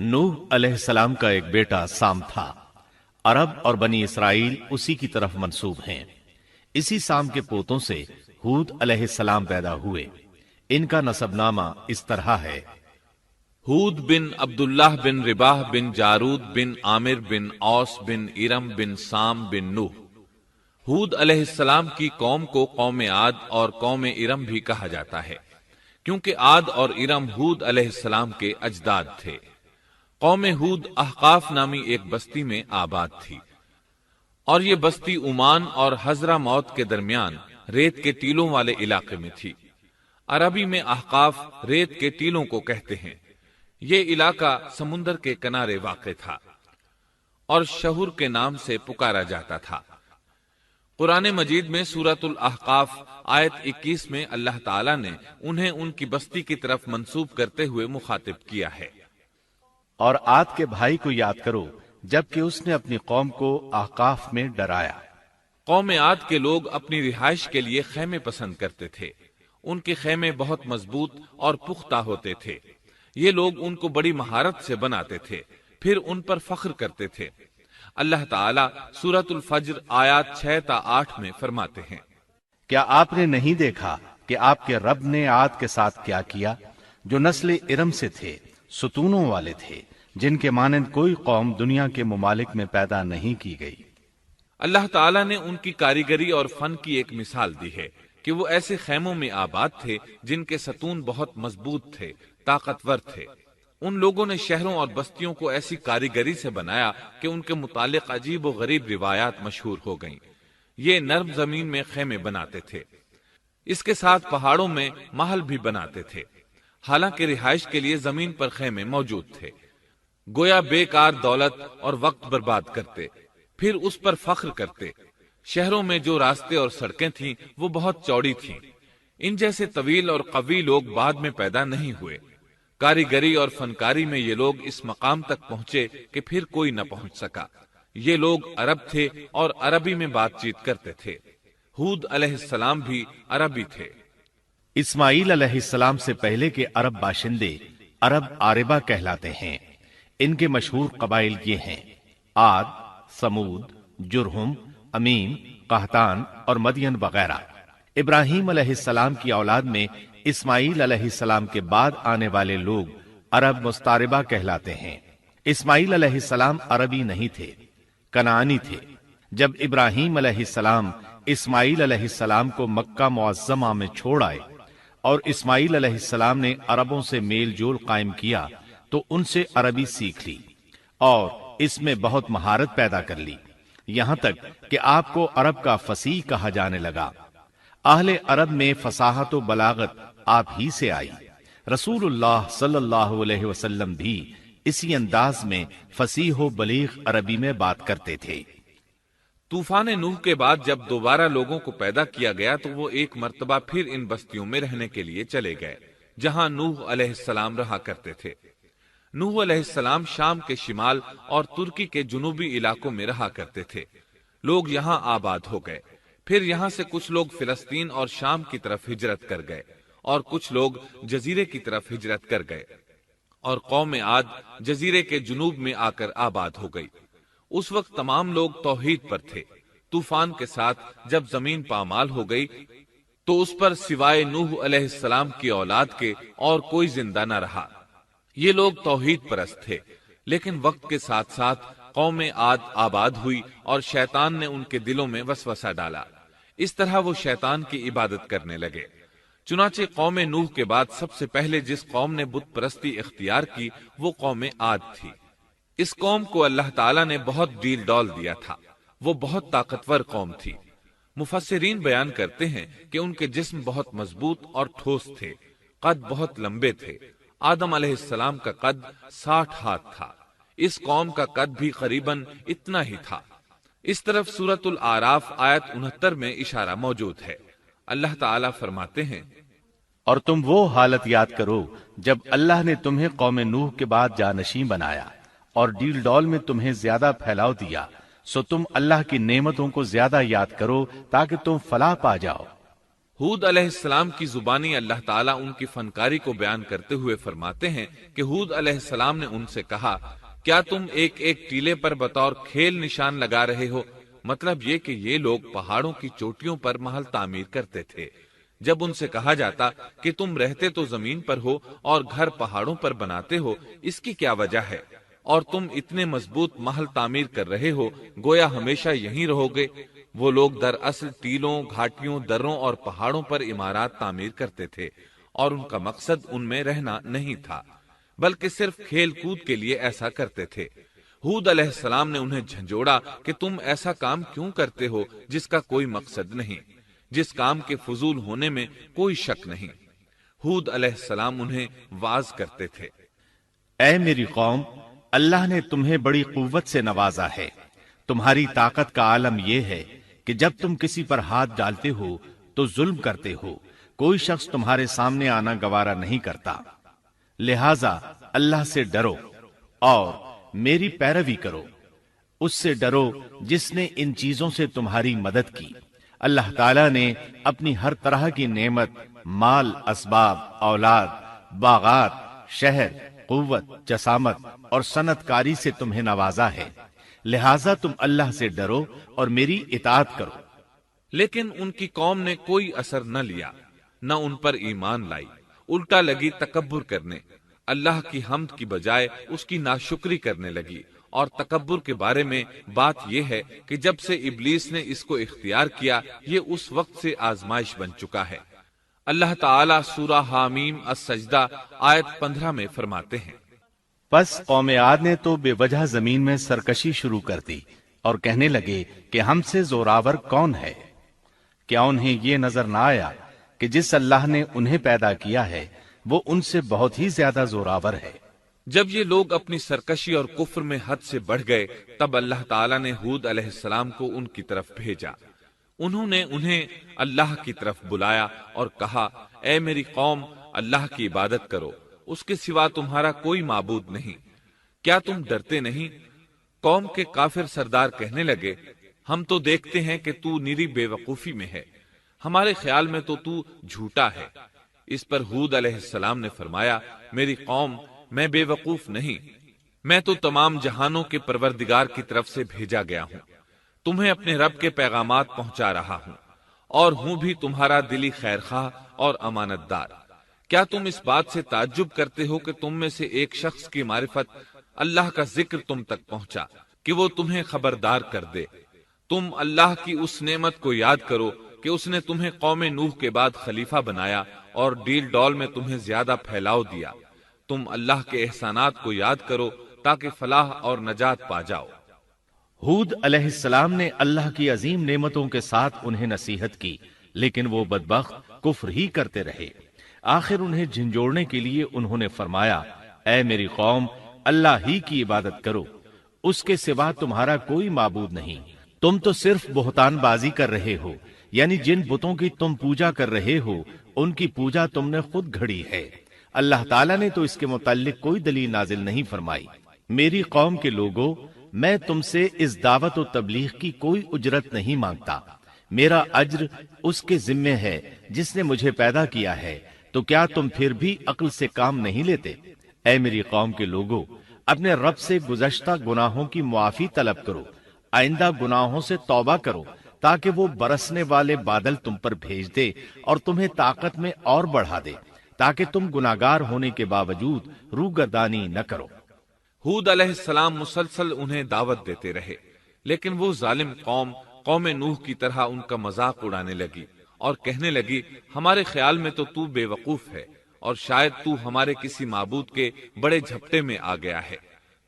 نوح علیہ السلام کا ایک بیٹا سام تھا۔ عرب اور بنی اسرائیل اسی کی طرف منسوب ہیں۔ اسی سام کے پوتوں سے ہود علیہ السلام پیدا ہوئے۔ ان کا نسب نامہ اس طرح ہے: ہود بن عبداللہ بن رباح بن جارود بن عامر بن اوس بن ارم بن سام بن نوح۔ ہود علیہ السلام کی قوم کو قوم عاد اور قوم ارم بھی کہا جاتا ہے، کیونکہ عاد اور ارم ہود علیہ السلام کے اجداد تھے۔ قوم ہود احقاف نامی ایک بستی میں آباد تھی، اور یہ بستی عمان اور حضرہ موت کے درمیان ریت کے ٹیلوں والے علاقے میں تھی۔ عربی میں احقاف ریت کے ٹیلوں کو کہتے ہیں۔ یہ علاقہ سمندر کے کنارے واقع تھا اور شہر کے نام سے پکارا جاتا تھا۔ قرآن مجید میں سورۃ الاحقاف آیت 21 میں اللہ تعالیٰ نے انہیں ان کی بستی کی طرف منسوب کرتے ہوئے مخاطب کیا ہے۔ اور عاد کے بھائی کو یاد کرو جبکہ اس نے اپنی قوم کو احقاف میں ڈرایا۔ قوم عاد کے لوگ اپنی رہائش کے لیے خیمے پسند کرتے تھے۔ ان کے خیمے بہت مضبوط اور پختہ ہوتے تھے۔ یہ لوگ ان کو بڑی مہارت سے بناتے تھے، پھر ان پر فخر کرتے تھے۔ اللہ تعالیٰ سورۃ الفجر آیات 6 تا 8 میں فرماتے ہیں: کیا آپ نے نہیں دیکھا کہ آپ کے رب نے عاد کے ساتھ کیا کیا، جو نسل ارم سے تھے، ستونوں والے تھے، جن کے مانند کوئی قوم دنیا کے ممالک میں پیدا نہیں کی گئی۔ اللہ تعالیٰ نے ان کی کاریگری اور فن کی ایک مثال دی ہے کہ وہ ایسے خیموں میں آباد تھے جن کے ستون بہت مضبوط تھے، طاقتور تھے۔ ان لوگوں نے شہروں اور بستیوں کو ایسی کاریگری سے بنایا کہ ان کے متعلق عجیب و غریب روایات مشہور ہو گئیں۔ یہ نرم زمین میں خیمے بناتے تھے، اس کے ساتھ پہاڑوں میں محل بھی بناتے تھے۔ حالانکہ رہائش کے لیے زمین پر خیمے موجود تھے، گویا بیکار دولت اور وقت برباد کرتے، پھر اس پر فخر کرتے۔ شہروں میں جو راستے اور سڑکیں تھیں وہ بہت چوڑی تھیں۔ ان جیسے طویل اور قوی لوگ بعد میں پیدا نہیں ہوئے۔ کاریگری اور فنکاری میں یہ لوگ اس مقام تک پہنچے کہ پھر کوئی نہ پہنچ سکا۔ یہ لوگ عرب تھے اور عربی میں بات چیت کرتے تھے۔ ہود علیہ السلام بھی عربی تھے۔ اسماعیل علیہ السلام سے پہلے کے عرب باشندے عرب عاربہ کہلاتے ہیں۔ ان کے مشہور قبائل یہ ہیں: عاد، سمود، جرہم، امیم، قحطان اور مدین وغیرہ۔ ابراہیم علیہ السلام کی اولاد میں اسماعیل علیہ السلام کے بعد آنے والے لوگ عرب مستعربہ کہلاتے ہیں۔ اسماعیل علیہ السلام عربی نہیں تھے، کنعانی تھے۔ جب ابراہیم علیہ السلام اسماعیل علیہ السلام کو مکہ معظمہ میں چھوڑ آئے اور اسماعیل علیہ السلام نے عربوں سے میل جول قائم کیا تو ان سے عربی سیکھ لی اور اس میں بہت مہارت پیدا کر لی، یہاں تک کہ آپ کو عرب کا فصیح کہا جانے لگا۔ اہل عرب میں فصاحت و بلاغت آپ ہی سے آئی۔ رسول اللہ صلی اللہ علیہ وسلم بھی اسی انداز میں فصیح و بلیغ عربی میں بات کرتے تھے۔ طوفان نوح کے بعد جب دوبارہ لوگوں کو پیدا کیا گیا تو وہ ایک مرتبہ پھر ان بستیوں میں رہنے کے لیے چلے گئے جہاں نوح علیہ السلام رہا کرتے تھے۔ نوح علیہ السلام شام کے شمال اور ترکی کے جنوبی علاقوں میں رہا کرتے تھے۔ لوگ یہاں آباد ہو گئے، پھر یہاں سے کچھ لوگ فلسطین اور شام کی طرف ہجرت کر گئے اور کچھ لوگ جزیرے کی طرف ہجرت کر گئے، اور قوم عاد جزیرے کے جنوب میں آ کر آباد ہو گئی۔ اس وقت تمام لوگ توحید پر تھے۔ طوفان کے ساتھ جب زمین پامال ہو گئی تو اس پر سوائے نوح علیہ السلام کی اولاد کے اور کوئی زندہ نہ رہا۔ یہ لوگ توحید پرست تھے، لیکن وقت کے ساتھ ساتھ قوم عاد آباد ہوئی اور شیطان نے ان کے دلوں میں وسوسہ ڈالا۔ اس طرح وہ شیطان کی عبادت کرنے لگے۔ چنانچہ قوم نوح کے بعد سب سے پہلے جس قوم نے بت پرستی اختیار کی وہ قوم عاد تھی۔ اس قوم کو اللہ تعالیٰ نے بہت ڈیل ڈال دیا تھا۔ وہ بہت طاقتور قوم تھی۔ مفسرین بیان کرتے ہیں کہ ان کے جسم بہت مضبوط اور ٹھوس تھے، قد بہت لمبے تھے۔ آدم علیہ السلام کا قد 60 ہاتھ تھا۔ اس قوم کا قد بھی قریباً اتنا ہی تھا۔ اس طرف سورۃ الاعراف آیت 69 میں اشارہ موجود ہے۔ اللہ تعالیٰ فرماتے ہیں: اور تم وہ حالت یاد کرو جب اللہ نے تمہیں قوم نوح کے بعد جانشین بنایا اور ڈیل ڈول میں تمہیں زیادہ پھیلاؤ دیا، سو تم اللہ کی نعمتوں کو زیادہ یاد کرو تاکہ تم فلاح پا جاؤ۔ ہود علیہ السلام کی زبانی اللہ تعالیٰ ان کی فنکاری کو بیان کرتے ہوئے فرماتے ہیں کہ ہود علیہ السلام نے ان سے کہا، کیا تم ایک ایک ٹیلے پر بطور کھیل نشان لگا رہے ہو؟ مطلب یہ کہ یہ لوگ پہاڑوں کی چوٹیوں پر محل تعمیر کرتے تھے۔ جب ان سے کہا جاتا کہ تم رہتے تو زمین پر ہو اور گھر پہاڑوں پر بناتے ہو، اس کی کیا وجہ ہے؟ اور تم اتنے مضبوط محل تعمیر کر رہے ہو، گویا ہمیشہ یہیں رہو گے۔ وہ لوگ دراصل ٹیلوں، گھاٹیوں، دروں اور پہاڑوں پر عمارات تعمیر کرتے تھے، اور ان کا مقصد ان میں رہنا نہیں تھا، بلکہ صرف کھیل کود کے لیے ایسا کرتے تھے۔ ہود علیہ السلام نے انہیں جھنجھوڑا کہ تم ایسا کام کیوں کرتے ہو جس کا کوئی مقصد نہیں، جس کام کے فضول ہونے میں کوئی شک نہیں۔ ہود علیہ السلام انہیں واعظ کرتے تھے۔ اے میری قوم، اللہ نے تمہیں بڑی قوت سے نوازا ہے۔ تمہاری طاقت کا عالم یہ ہے کہ جب تم کسی پر ہاتھ ڈالتے ہو تو ظلم کرتے ہو، کوئی شخص تمہارے سامنے آنا گوارا نہیں کرتا۔ لہذا اللہ سے ڈرو اور میری پیروی کرو، اس سے ڈرو جس نے ان چیزوں سے تمہاری مدد کی۔ اللہ تعالیٰ نے اپنی ہر طرح کی نعمت، مال، اسباب، اولاد، باغات، شہر، قوت، جسامت اور صنعت کاری سے تمہیں نوازا ہے، لہذا تم اللہ سے ڈرو اور میری اطاعت کرو۔ لیکن ان کی قوم نے کوئی اثر نہ لیا، نہ ان پر ایمان لائی، الٹا لگی تکبر کرنے، اللہ کی حمد کی بجائے اس کی ناشکری کرنے لگی۔ اور تکبر کے بارے میں بات یہ ہے کہ جب سے ابلیس نے اس کو اختیار کیا، یہ اس وقت سے آزمائش بن چکا ہے۔ اللہ تعالیٰ سورہ حامیم السجدہ آیت 15 میں فرماتے ہیں، پس قوم عاد نے تو بے وجہ زمین میں سرکشی شروع کر دی اور کہنے لگے کہ ہم سے زوراور کون ہے؟ کیا انہیں یہ نظر نہ آیا کہ جس اللہ نے انہیں پیدا کیا ہے وہ ان سے بہت ہی زیادہ زوراور ہے؟ جب یہ لوگ اپنی سرکشی اور کفر میں حد سے بڑھ گئے، تب اللہ تعالیٰ نے ہود علیہ السلام کو ان کی طرف بھیجا۔ انہوں نے انہیں اللہ کی طرف بلایا اور کہا، اے میری قوم، اللہ کی عبادت کرو، اس کے سوا تمہارا کوئی معبود نہیں۔ کیا تم ڈرتے نہیں؟ قوم کے کافر سردار کہنے لگے، ہم تو دیکھتے ہیں کہ تو نری بے وقوفی میں ہے، ہمارے خیال میں تو جھوٹا ہے۔ اس پر ہود علیہ السلام نے فرمایا، میری قوم، میں بے وقوف نہیں، میں تو تمام جہانوں کے پروردگار کی طرف سے بھیجا گیا ہوں، تمہیں اپنے رب کے پیغامات پہنچا رہا ہوں، اور ہوں بھی تمہارا دلی خیرخواہ اور امانت دار۔ کیا تم اس بات سے تعجب کرتے ہو کہ تم میں سے ایک شخص کی معرفت، اللہ کا ذکر تم تک پہنچا کہ وہ تمہیں خبردار کر دے؟ تم اللہ کی اس نعمت کو یاد کرو کہ اس نے تمہیں قوم نوح کے بعد خلیفہ بنایا اور ڈیل ڈول میں تمہیں زیادہ پھیلاؤ دیا۔ تم اللہ کے احسانات کو یاد کرو تاکہ فلاح اور نجات پا جاؤ۔ ہود علیہ السلام نے اللہ کی عظیم نعمتوں کے ساتھ انہیں نصیحت کی، لیکن وہ بدبخت کفر ہی کرتے رہے۔ آخر انہیں جھنجھوڑنے کے لیے انہوں نے فرمایا، اے میری قوم، اللہ ہی کی عبادت کرو، اس کے سوا تمہارا کوئی معبود نہیں۔ تم تو صرف بہتان بازی کر رہے ہو، یعنی جن بتوں کی تم پوجا کر رہے ہو ان کی پوجا تم نے خود گھڑی ہے۔ اللہ تعالیٰ نے تو اس کے متعلق کوئی دلیل نازل نہیں فرمائی۔ میری قوم کے لوگوں، میں تم سے اس دعوت و تبلیغ کی کوئی اجرت نہیں مانگتا، میرا اجر اس کے ذمے ہے جس نے مجھے پیدا کیا ہے، تو کیا تم پھر بھی عقل سے کام نہیں لیتے؟ اے میری قوم کے لوگوں، اپنے رب سے گزشتہ گناہوں کی معافی طلب کرو، آئندہ گناہوں سے توبہ کرو، تاکہ وہ برسنے والے بادل تم پر بھیج دے اور تمہیں طاقت میں اور بڑھا دے، تاکہ تم گناہگار ہونے کے باوجود روگردانی نہ کرو۔ ہود علیہ السلام مسلسل انہیں دعوت دیتے رہے، لیکن وہ ظالم قوم نوح کی طرح ان کا مذاق اڑانے لگی اور کہنے لگی، ہمارے خیال میں تو بے وقوف ہے، اور شاید تو ہمارے کسی معبود کے بڑے جھپٹے میں آ گیا ہے،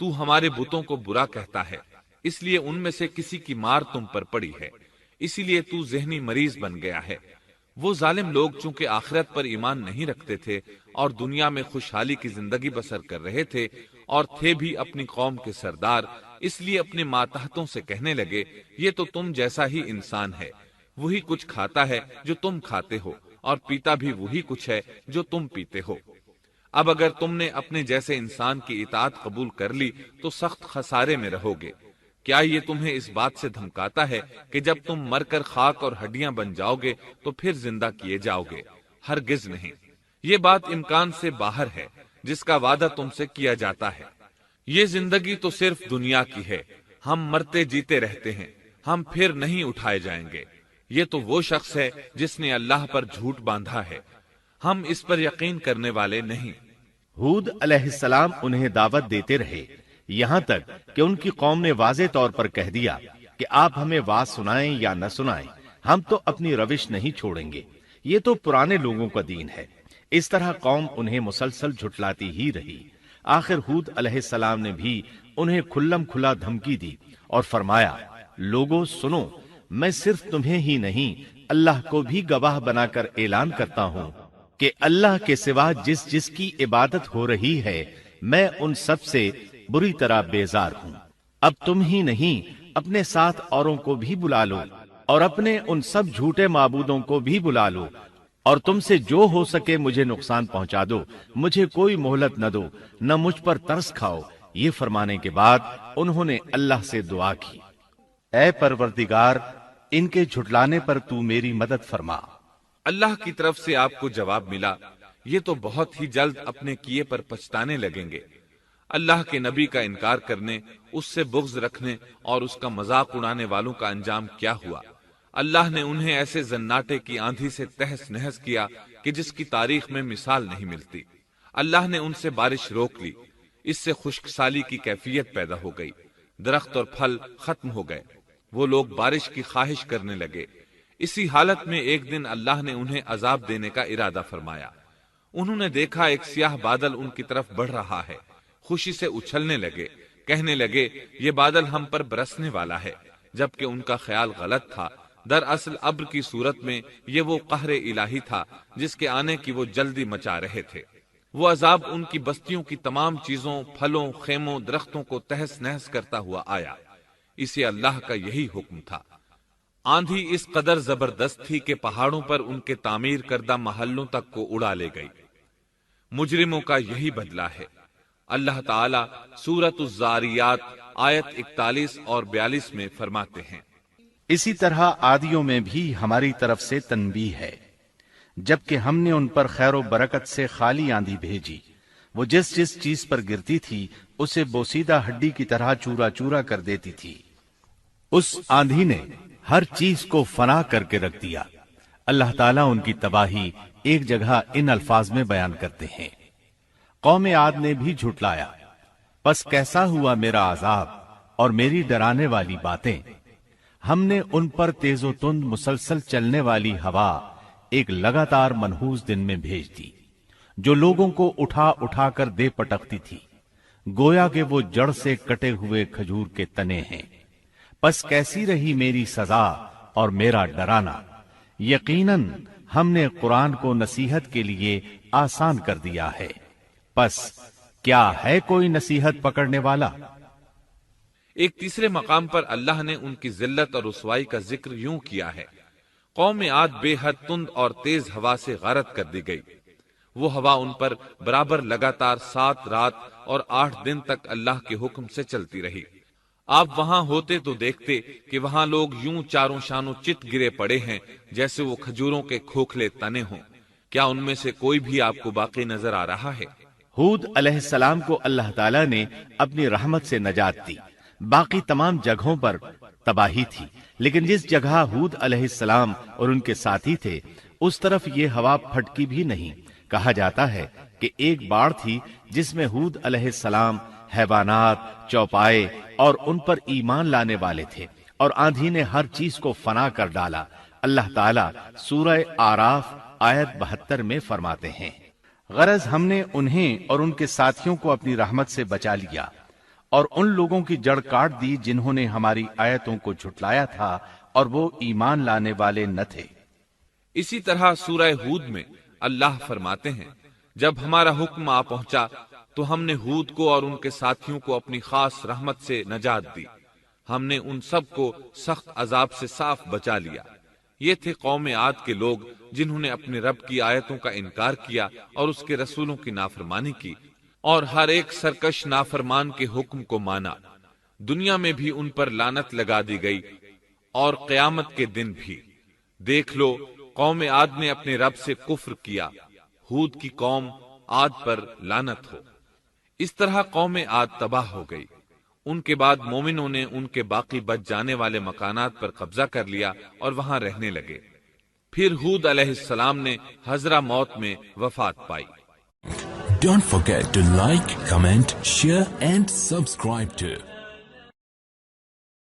تو ہمارے بتوں کو برا کہتا ہے، اس لیے ان میں سے کسی کی مار تم پر پڑی ہے، اسی لیے تو ذہنی مریض بن گیا ہے۔ وہ ظالم لوگ چونکہ آخرت پر ایمان نہیں رکھتے تھے اور دنیا میں خوشحالی کی زندگی بسر کر رہے تھے، اور تھے بھی اپنی قوم کے سردار، اس لیے اپنے ماتحتوں سے کہنے لگے، یہ تو تم جیسا ہی انسان ہے، وہی کچھ کھاتا ہے جو تم کھاتے ہو، اور پیتا بھی وہی کچھ ہے جو تم پیتے ہو۔ اب اگر تم نے اپنے جیسے انسان کی اطاعت قبول کر لی تو سخت خسارے میں رہو گے۔ کیا یہ تمہیں اس بات سے دھمکاتا ہے کہ جب تم مر کر خاک اور ہڈیاں بن جاؤ گے تو پھر زندہ کیے جاؤ گے؟ ہرگز نہیں، یہ بات امکان سے باہر ہے جس کا وعدہ تم سے کیا جاتا ہے۔ یہ زندگی تو صرف دنیا کی ہے، ہم مرتے جیتے رہتے ہیں، ہم پھر نہیں اٹھائے جائیں گے۔ یہ تو وہ شخص ہے جس نے اللہ پر جھوٹ باندھا ہے، ہم اس پر یقین کرنے والے نہیں۔ ہود علیہ السلام انہیں دعوت دیتے رہے یہاں تک کہ ان کی قوم نے واضح طور پر کہہ دیا کہ آپ ہمیں واز سنائیں یا نہ سنائیں، ہم تو اپنی روش نہیں چھوڑیں گے، یہ تو پرانے لوگوں کا دین ہے۔ اس طرح قوم انہیں مسلسل جھٹلاتی ہی رہی۔ آخر ہود علیہ السلام نے بھی انہیں کھلم کھلا دھمکی دی اور فرمایا، لوگوں سنو، میں صرف تمہیں ہی نہیں اللہ کو بھی گواہ بنا کر اعلان کرتا ہوں کہ اللہ کے سوا جس کی عبادت ہو رہی ہے میں ان سب سے بری طرح بیزار ہوں۔ اب تم ہی نہیں اپنے ساتھ اوروں کو بھی بلا لو اور اپنے ان سب جھوٹے معبودوں کو بھی بلا لو، اور تم سے جو ہو سکے مجھے نقصان پہنچا دو، مجھے کوئی مہلت نہ دو، نہ مجھ پر ترس کھاؤ۔ یہ فرمانے کے بعد انہوں نے اللہ سے دعا کی، اے پروردگار، ان کے جھٹلانے پر تو میری مدد فرما۔ اللہ کی طرف سے آپ کو جواب ملا، یہ تو بہت ہی جلد اپنے کیے پر پچھتانے لگیں گے۔ اللہ کے نبی کا انکار کرنے، اس سے بغض رکھنے اور اس کا مذاق اڑانے والوں کا انجام کیا ہوا؟ اللہ نے انہیں ایسے زناٹے کی آندھی سے تہس نہس کیا کہ جس کی تاریخ میں مثال نہیں ملتی۔ اللہ نے ان سے بارش روک لی، اس سے خشک سالی کی کیفیت پیدا ہو گئی، درخت اور پھل ختم ہو گئے، وہ لوگ بارش کی خواہش کرنے لگے۔ اسی حالت میں ایک دن اللہ نے انہیں عذاب دینے کا ارادہ فرمایا۔ انہوں نے دیکھا ایک سیاہ بادل ان کی طرف بڑھ رہا ہے، خوشی سے اچھلنے لگے، کہنے لگے یہ بادل ہم پر برسنے والا ہے، جبکہ ان کا خیال غلط تھا۔ دراصل ابر کی صورت میں یہ وہ قہر الہی تھا جس کے آنے کی وہ جلدی مچا رہے تھے۔ وہ عذاب ان کی بستیوں کی تمام چیزوں، پھلوں، خیموں، درختوں کو تہس نہس کرتا ہوا آیا۔ اسے اللہ کا یہی حکم تھا۔ آندھی اس قدر زبردست تھی کہ پہاڑوں پر ان کے تعمیر کردہ محلوں تک کو اڑا لے گئی۔ مجرموں کا یہی بدلہ ہے۔ اللہ تعالیٰ سورۃ الزاریات آیت 41 اور 42 میں فرماتے ہیں، اسی طرح عادیوں میں بھی ہماری طرف سے تنبیہ ہے، جبکہ ہم نے ان پر خیر و برکت سے خالی آندھی بھیجی، وہ جس چیز پر گرتی تھی اسے بوسیدہ ہڈی کی طرح چورا چورا کر دیتی تھی۔ اس آندھی نے ہر چیز کو فنا کر کے رکھ دیا۔ اللہ تعالیٰ ان کی تباہی ایک جگہ ان الفاظ میں بیان کرتے ہیں، قوم عاد نے بھی جھٹلایا، پس کیسا ہوا میرا عذاب اور میری ڈرانے والی باتیں۔ ہم نے ان پر تیز و تند مسلسل چلنے والی ہوا ایک لگاتار منحوس دن میں بھیج دی، جو لوگوں کو اٹھا اٹھا کر دے پٹکتی تھی، گویا کہ وہ جڑ سے کٹے ہوئے کھجور کے تنے ہیں۔ پس کیسی رہی میری سزا اور میرا ڈرانا؟ یقیناً ہم نے قرآن کو نصیحت کے لیے آسان کر دیا ہے، پس کیا ہے کوئی نصیحت پکڑنے والا؟ ایک تیسرے مقام پر اللہ نے ان کی ذلت اور رسوائی کا ذکر یوں کیا ہے، قوم عاد بے حد تند اور تیز ہوا سے غارت کر دی گئی۔ وہ ہوا ان پر برابر لگاتار 7 رات اور 8 دن تک اللہ کے حکم سے چلتی رہی۔ آپ وہاں ہوتے تو دیکھتے کہ وہاں لوگ یوں چاروں شانوں چت گرے پڑے ہیں جیسے وہ کھجوروں کے کھوکھلے تنے ہوں۔ کیا ان میں سے کوئی بھی آپ کو باقی نظر آ رہا ہے؟ ہود علیہ السلام کو اللہ تعالیٰ نے اپنی رحمت سے نجات دی، باقی تمام جگہوں پر تباہی تھی، لیکن جس جگہ ہود علیہ السلام اور ان کے ساتھی تھے اس طرف یہ ہوا پھٹکی بھی نہیں۔ کہا جاتا ہے کہ ایک باڑ تھی جس میں ہود علیہ السلام، حیوانات، چوپائے اور ان پر ایمان لانے والے تھے، اور آندھی نے ہر چیز کو فنا کر ڈالا۔ اللہ تعالیٰ سورہ آراف آیت 72 میں فرماتے ہیں، غرض ہم نے انہیں اور ان کے ساتھیوں کو اپنی رحمت سے بچا لیا اور ان لوگوں کی جڑ کاٹ دی جنہوں نے ہماری آیتوں کو جھٹلایا تھا اور وہ ایمان لانے والے نہ تھے۔ اسی طرح سورہ ہود میں اللہ فرماتے ہیں، جب ہمارا حکم آ پہنچا تو ہم نے ہود کو اور ان کے ساتھیوں کو اپنی خاص رحمت سے نجات دی، ہم نے ان سب کو سخت عذاب سے صاف بچا لیا۔ یہ تھے قوم عاد کے لوگ جنہوں نے اپنے رب کی آیتوں کا انکار کیا اور اس کے رسولوں کی نافرمانی کی، اور ہر ایک سرکش نافرمان کے حکم کو مانا۔ دنیا میں بھی ان پر لعنت لگا دی گئی اور قیامت کے دن بھی۔ دیکھ لو قوم عاد نے اپنے رب سے کفر کیا، ہود کی قوم عاد پر لعنت ہو۔ اس طرح قوم عاد تباہ ہو گئی۔ ان کے بعد مومنوں نے ان کے باقی بچ جانے والے مکانات پر قبضہ کر لیا اور وہاں رہنے لگے۔ پھر ہود علیہ السلام نے حضرہ موت میں وفات پائی۔ Don't forget to like, comment, share and subscribe to